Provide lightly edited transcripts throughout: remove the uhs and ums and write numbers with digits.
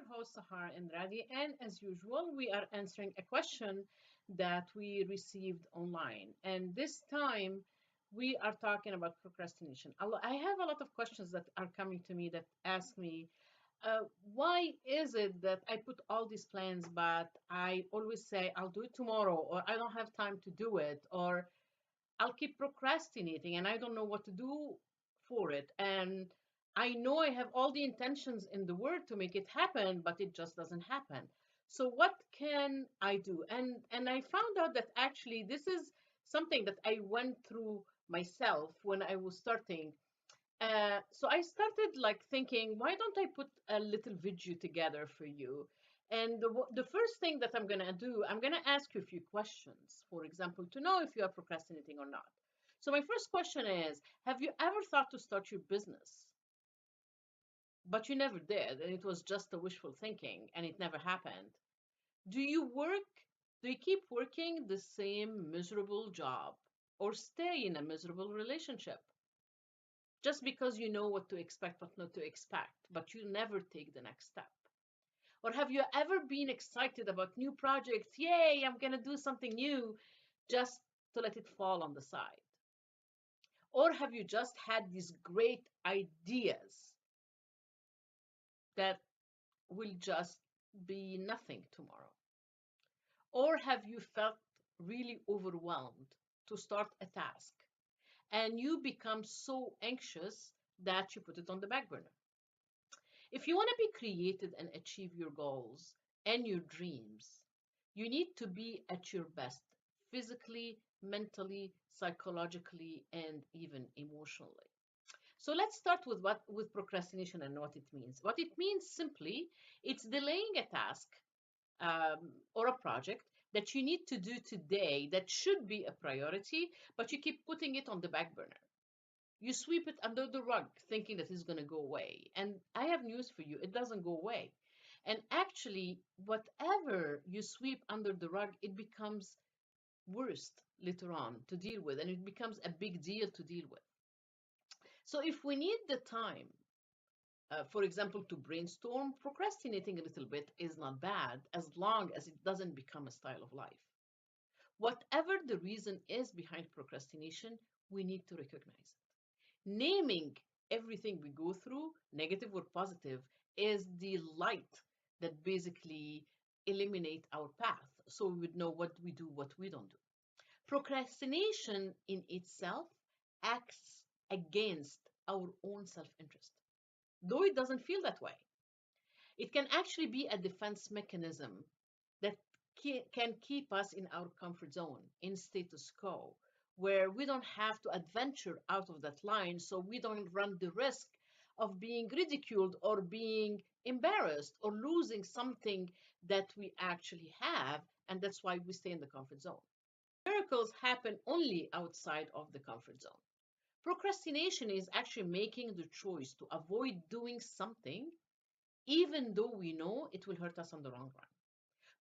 your host, Sahar Indradi, and as usual, we are answering a question that we received online. And this time, we are talking about procrastination. I have a lot of questions that are coming to me that ask me, why is it that I put all these plans, but I always say I'll do it tomorrow, or I don't have time to do it, or I'll keep procrastinating and I don't know what to do for it. And I know I have all the intentions in the world to make it happen, but it just doesn't happen. So what can I do? And I found out that actually this is something that I went through myself when I was starting. So I started like thinking, why don't I put a little video together for you? And the first thing that I'm going to do, I'm going to ask you a few questions, for example, to know if you are procrastinating or not. So my first question is, have you ever thought to start your business, but you never did, and it was just a wishful thinking, and it never happened? Do you work, do you keep working the same miserable job or stay in a miserable relationship? Just because you know what to expect, what not to expect, but you never take the next step? Or have you ever been excited about new projects? Yay, I'm going to do something new, just to let it fall on the side? Or have you just had these great ideas that will just be nothing tomorrow? Or have you felt really overwhelmed to start a task and you become so anxious that you put it on the back burner? If you want to be creative and achieve your goals and your dreams, you need to be at your best physically, mentally, psychologically, and even emotionally. So let's start with what with procrastination and what it means. What it means simply, it's delaying a task or a project that you need to do today that should be a priority, but you keep putting it on the back burner. You sweep it under the rug thinking that it's going to go away. And I have news for you, it doesn't go away. And actually, whatever you sweep under the rug, it becomes worst later on to deal with, and it becomes a big deal to deal with. So if we need the time, for example, to brainstorm, procrastinating a little bit is not bad as long as it doesn't become a style of life. Whatever the reason is behind procrastination, we need to recognize it. Naming everything we go through, negative or positive, is the light that basically eliminate our path so we would know what we do, what we don't do. Procrastination in itself acts against our own self-interest, though it doesn't feel that way. It can actually be a defense mechanism that can keep us in our comfort zone, in status quo, where we don't have to adventure out of that line, so we don't run the risk of being ridiculed or being embarrassed or losing something that we actually have, and that's why we stay in the comfort zone. Miracles happen only outside of the comfort zone. Procrastination is actually making the choice to avoid doing something even though we know it will hurt us on the long run.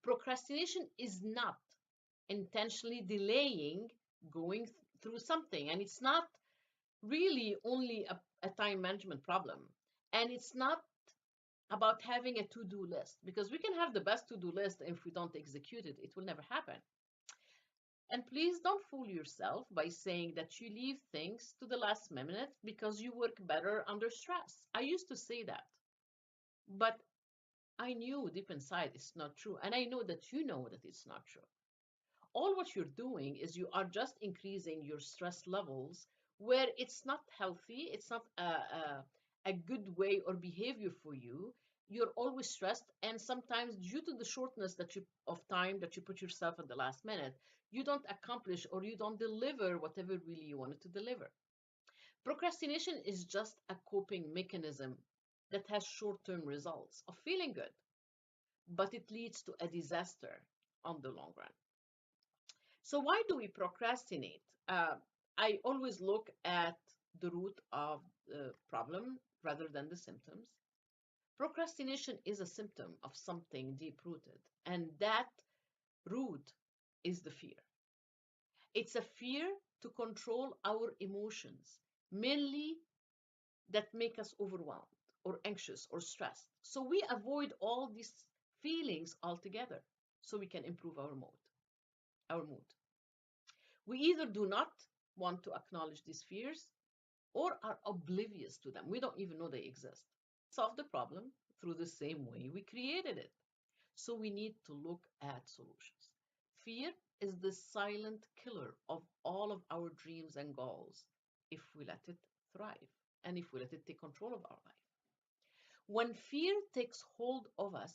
Procrastination is not intentionally delaying going through something, and it's not really only a time management problem. And it's not about having a to-do list, because we can have the best to-do list, and if we don't execute it, it will never happen. And please don't fool yourself by saying that you leave things to the last minute because you work better under stress. I used to say that, but I knew deep inside it's not true. And I know that you know that it's not true. All what you're doing is you are just increasing your stress levels where it's not healthy, it's not a good way or behavior for you. You're always stressed, and sometimes due to the shortness that you of time that you put yourself at the last minute, you don't accomplish or you don't deliver whatever really you wanted to deliver. Procrastination is just a coping mechanism that has short-term results of feeling good, but it leads to a disaster on the long run. So why do we procrastinate? I always look at the root of the problem rather than the symptoms. Procrastination is a symptom of something deep rooted, and that root is the fear. It's a fear to control our emotions, mainly that make us overwhelmed. or anxious or stressed. So we avoid all these feelings altogether so we can improve our mood. We either do not want to acknowledge these fears or are oblivious to them. We don't even know they exist. Solve the problem through the same way we created it. So we need to look at solutions. Fear is the silent killer of all of our dreams and goals if we let it thrive and if we let it take control of our life. When fear takes hold of us,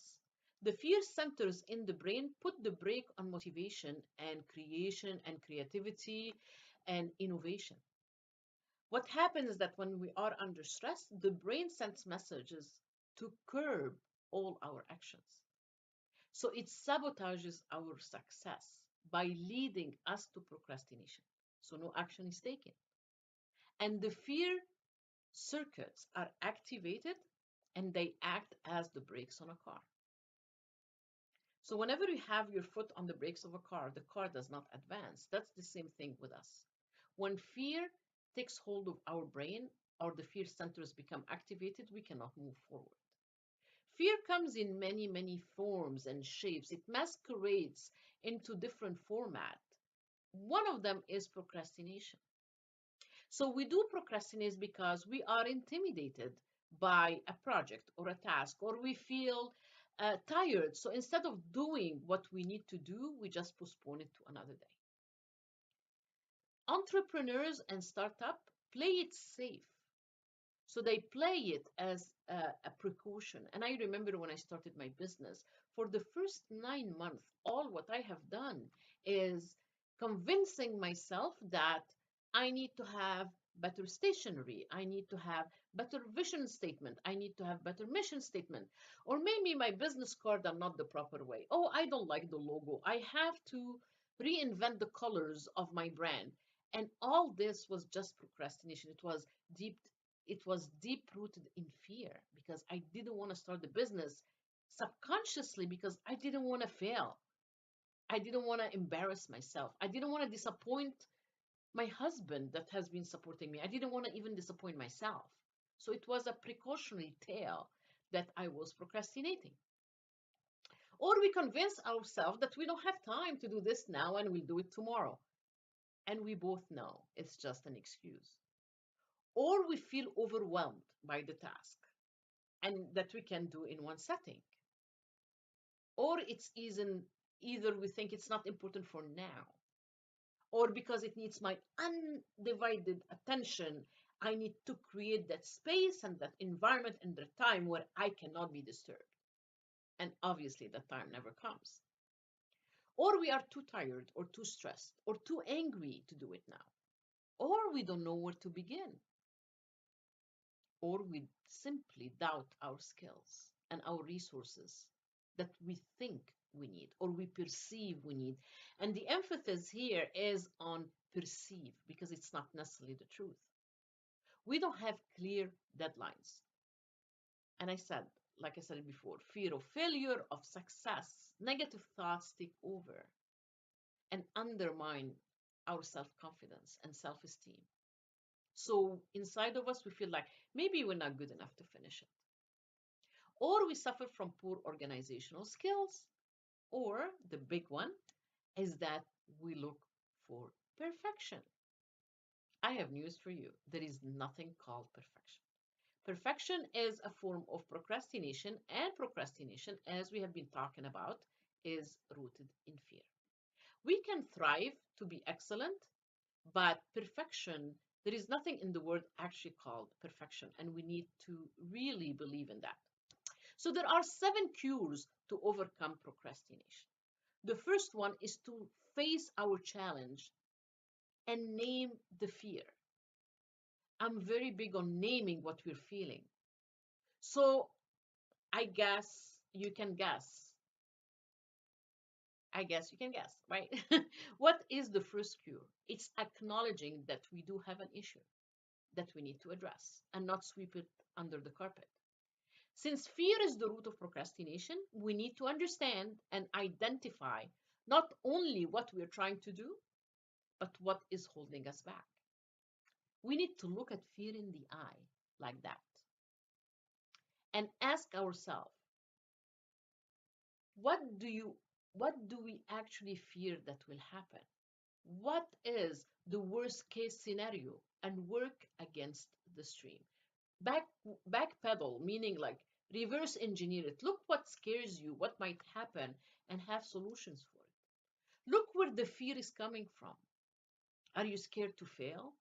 the fear centers in the brain put the brake on motivation and creation and creativity and innovation. What happens is that when we are under stress, the brain sends messages to curb all our actions. So it sabotages our success by leading us to procrastination. So no action is taken. And the fear circuits are activated and they act as the brakes on a car. So whenever you have your foot on the brakes of a car, the car does not advance. That's the same thing with us. When fear takes hold of our brain or the fear centers become activated, we cannot move forward. Fear comes in many, many forms and shapes. It masquerades into different formats. One of them is procrastination. So we do procrastinate because we are intimidated by a project or a task, or we feel tired. So instead of doing what we need to do, we just postpone it to another day. Entrepreneurs and startup play it safe. So they play it as a precaution. And I remember when I started my business, for the first 9 months, all what I have done is convincing myself that I need to have better stationery. I need to have better vision statement. I need to have better mission statement. Or maybe my business card are not the proper way. Oh, I don't like the logo. I have to reinvent the colors of my brand. And all this was just procrastination. It was deep rooted in fear because I didn't want to start the business subconsciously because I didn't want to fail. I didn't want to embarrass myself. I didn't want to disappoint my husband that has been supporting me. I didn't want to even disappoint myself. So it was a precautionary tale that I was procrastinating. Or we convince ourselves that we don't have time to do this now and we'll do it tomorrow. And we both know it's just an excuse. Or we feel overwhelmed by the task and that we can do in one setting. Or it's either we think it's not important for now, or because it needs my undivided attention, I need to create that space and that environment and the time where I cannot be disturbed. And obviously, that time never comes. Or we are too tired, or too stressed, or too angry to do it now. Or we don't know where to begin. Or we simply doubt our skills and our resources that we think we need or we perceive we need. And the emphasis here is on perceive because it's not necessarily the truth. We don't have clear deadlines. And like I said before, fear of failure, of success, negative thoughts take over and undermine our self confidence and self esteem. So inside of us, we feel like maybe we're not good enough to finish it. Or we suffer from poor organizational skills, or the big one is that we look for perfection. I have news for you. There is nothing called perfection. Perfection is a form of procrastination, and procrastination, as we have been talking about, is rooted in fear. We can thrive to be excellent, but perfection, there is nothing in the word actually called perfection, and we need to really believe in that. So there are 7 cures to overcome procrastination. The first one is to face our challenge and name the fear. I'm very big on naming what we're feeling. So I guess you can guess. I guess you can guess, right? What is the first cure? It's acknowledging that we do have an issue that we need to address and not sweep it under the carpet. Since fear is the root of procrastination, we need to understand and identify not only what we're trying to do, but what is holding us back. We need to look at fear in the eye like that. and ask ourselves, what do you what do we actually fear that will happen? What is the worst case scenario? And work against the stream. Back Backpedal, meaning like reverse engineer it. Look what scares you, what might happen, and have solutions for it. Look where the fear is coming from. Are you scared to fail,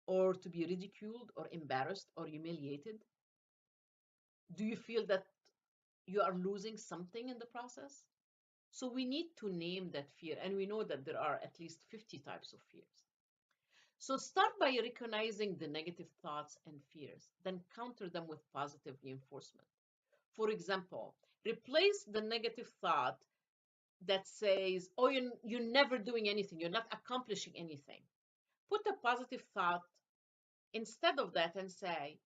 or to be ridiculed or embarrassed or humiliated? Do you feel that you are losing something in the process? So we need to name that fear, and we know that there are at least 50 types of fears. So start by recognizing the negative thoughts and fears, then counter them with positive reinforcement. For example, replace the negative thought that says, oh, you're never doing anything, you're not accomplishing anything. Put a positive thought instead of that and say,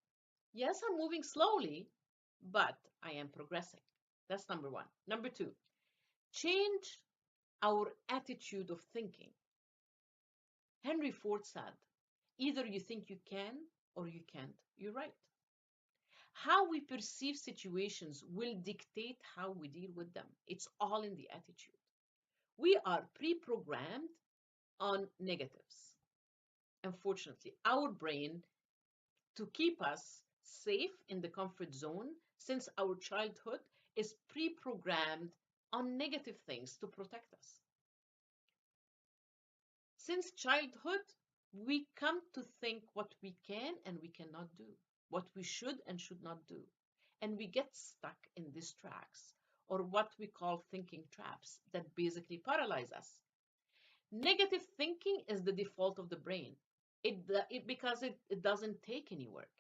yes, I'm moving slowly, but I am progressing. That's number one. Number two, change our attitude of thinking. Henry Ford said, either you think you can or you can't. You're right. How we perceive situations will dictate how we deal with them. It's all in the attitude. We are pre programmed on negatives. Unfortunately, our brain, to keep us safe in the comfort zone since our childhood, is pre programmed on negative things to protect us. Since childhood, we come to think what we can and we cannot do, what we should and should not do. And we get stuck in these tracks, or what we call thinking traps, that basically paralyze us. Negative thinking is the default of the brain, because it doesn't take any work.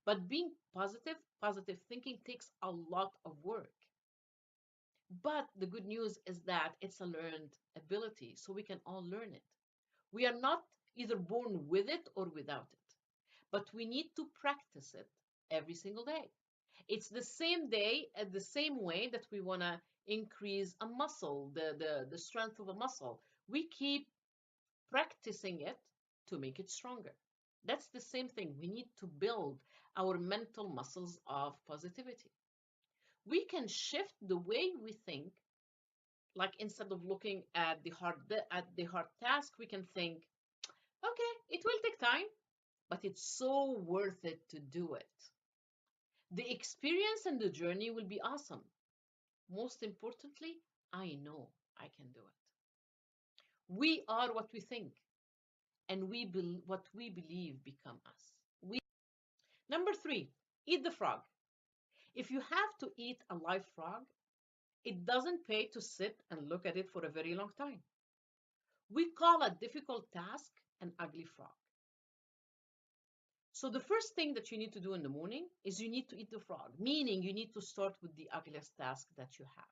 But being positive thinking takes a lot of work. But the good news is that it's a learned ability, so we can all learn it. We are not either born with it or without it, but we need to practice it every single day. It's the same way that we want to increase a muscle, the strength of a muscle. We keep practicing it to make it stronger. That's the same thing. We need to build our mental muscles of positivity. We can shift the way we think, like instead of looking at the hard task, we can think, okay, it will take time, but it's so worth it to do it. The experience and the journey will be awesome. Most importantly, I know I can do it. We are what we think, and what we believe become us. Number three, eat the frog. If you have to eat a live frog, it doesn't pay to sit and look at it for a very long time. We call a difficult task an ugly frog. So the first thing that you need to do in the morning is you need to eat the frog, meaning you need to start with the ugliest task that you have.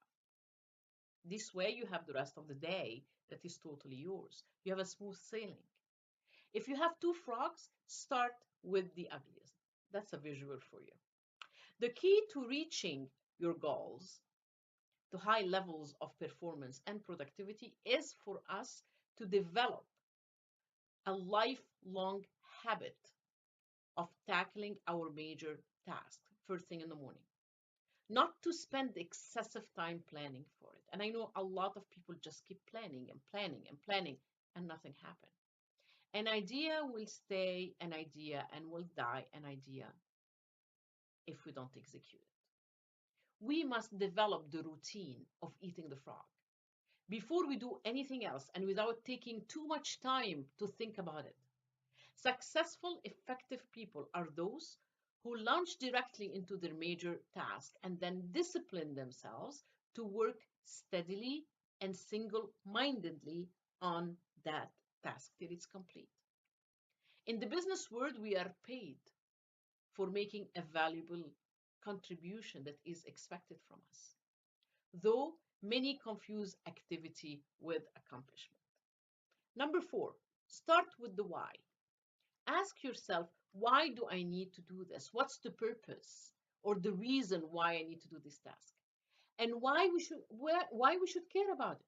This way you have the rest of the day that is totally yours. You have a smooth sailing. If you have two frogs, start with the ugliest. That's a visual for you. The key to reaching your goals, to high levels of performance and productivity, is for us to develop a lifelong habit of tackling our major task first thing in the morning. Not to spend excessive time planning for it. And I know a lot of people just keep planning and planning and planning, and nothing happens. An idea will stay an idea and will die an idea if we don't execute it. We must develop the routine of eating the frog before we do anything else and without taking too much time to think about it. Successful, effective people are those who launch directly into their major task and then discipline themselves to work steadily and single-mindedly on that task till it's complete. In the business world, we are paid for making a valuable contribution that is expected from us, though many confuse activity with accomplishment. Number four, start with the why. Ask yourself, why do I need to do this? What's the purpose or the reason why I need to do this task? And why we should care about it.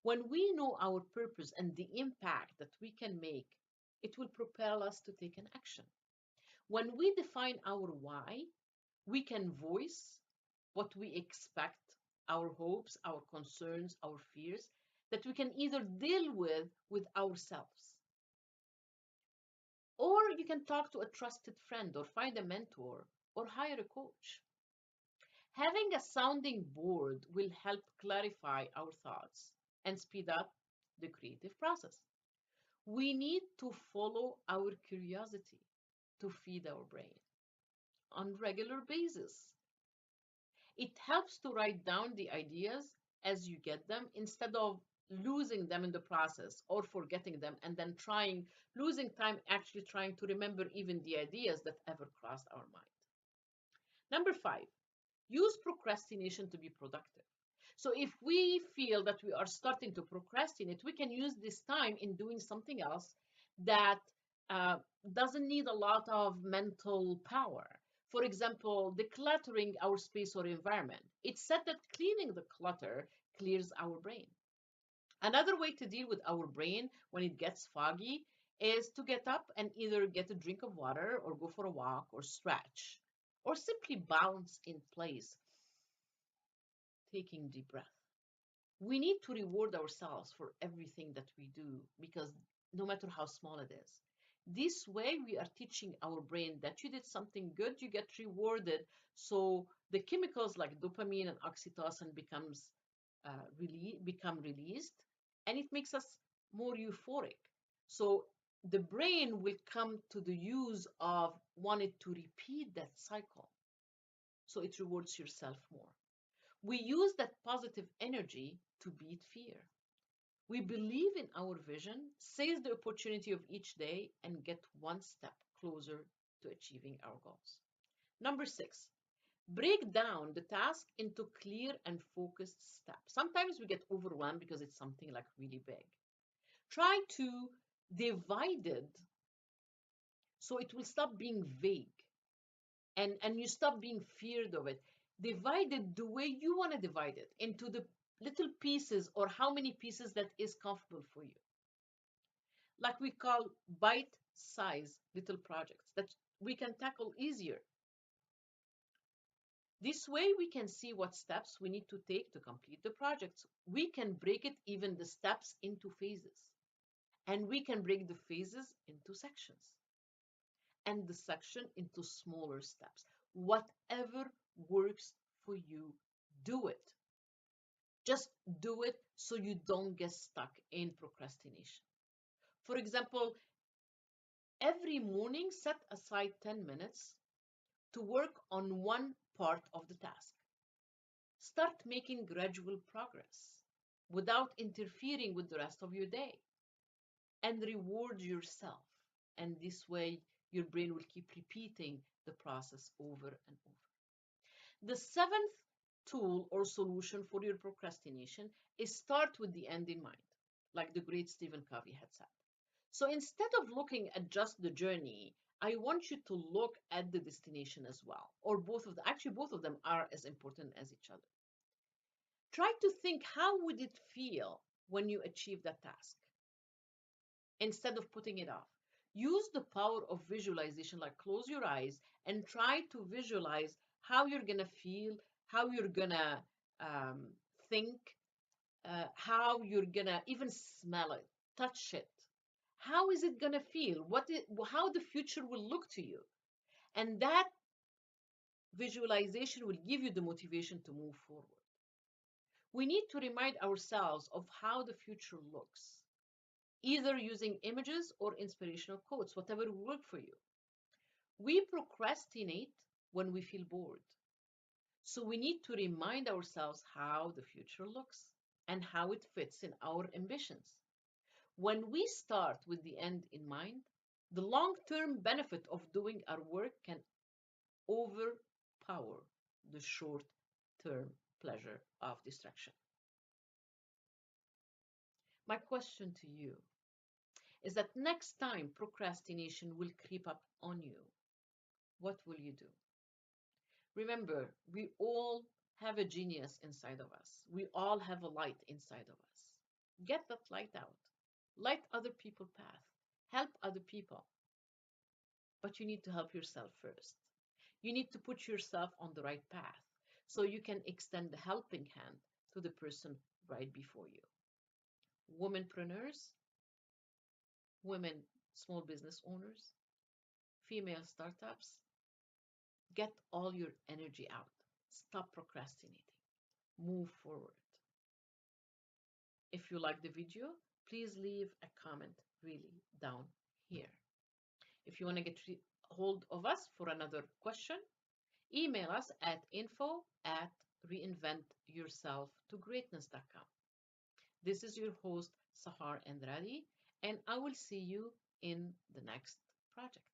When we know our purpose and the impact that we can make, it will propel us to take an action. When we define our why, We can voice what we expect, our hopes, our concerns, our fears, that we can either deal with ourselves, or you can talk to a trusted friend or find a mentor or hire a coach. Having a sounding board will help clarify our thoughts and speed up the creative process. We need to follow our curiosity to feed our brain on regular basis. It helps to write down the ideas as you get them instead of losing them in the process or forgetting them and then losing time actually trying to remember even the ideas that ever crossed our mind. Number 5, use procrastination to be productive. So if we feel that we are starting to procrastinate, we can use this time in doing something else that uh, doesn't need a lot of mental power. For example, decluttering our space or environment. It's said that cleaning the clutter clears our brain. Another way to deal with our brain when it gets foggy is to get up and either get a drink of water or go for a walk or stretch or simply bounce in place, taking deep breath. We need to reward ourselves for everything that we do because no matter how small it is. This way, we are teaching our brain that you did something good, you get rewarded. So the chemicals like dopamine and oxytocin become released, and it makes us more euphoric. So the brain will come to the use of wanting to repeat that cycle. So it rewards yourself more. We use that positive energy to beat fear. We believe in our vision, seize the opportunity of each day, and get one step closer to achieving our goals. Number 6, break down the task into clear and focused steps. Sometimes we get overwhelmed because it's something like really big. Try to divide it so it will stop being vague and you stop being feared of it. Divide it the way you want to divide it into the little pieces or how many pieces that is comfortable for you. Like we call bite size little projects that we can tackle easier. This way we can see what steps we need to take to complete the projects. We can break it even the steps into phases. And we can break the phases into sections and the section into smaller steps. Whatever works for you, do it. Just do it so you don't get stuck in procrastination. For example, every morning set aside 10 minutes to work on one part of the task. Start making gradual progress without interfering with the rest of your day and reward yourself. And this way, your brain will keep repeating the process over and over. The seventh tool or solution for your procrastination is start with the end in mind, like the great Stephen Covey had said. So instead of looking at just the journey, I want you to look at the destination as well, or both of them. Actually, both of them are as important as each other. Try to think how would it feel when you achieve that task instead of putting it off. Use the power of visualization, like close your eyes and try to visualize how you're going to feel, how you're going to um, think, how you're going to even smell it, touch it. How is it going to feel? How the future will look to you? And that visualization will give you the motivation to move forward. We need to remind ourselves of how the future looks, either using images or inspirational quotes, whatever will work for you. We procrastinate when we feel bored. So we need to remind ourselves how the future looks and how it fits in our ambitions. When we start with the end in mind, the long-term benefit of doing our work can overpower the short-term pleasure of distraction. My question to you is that next time procrastination will creep up on you, what will you do? Remember, we all have a genius inside of us. We all have a light inside of us. Get that light out. Light other people's path. Help other people. But you need to help yourself first. You need to put yourself on the right path so you can extend the helping hand to the person right before you. Womenpreneurs, women small business owners, female startups, get all your energy out. Stop procrastinating. Move forward. If you like the video, please leave a comment really down here. If you want to get hold of us for another question, email us at info@reinventyourselftogreatness.com. This is your host, Sahar Andrade, and I will see you in the next project.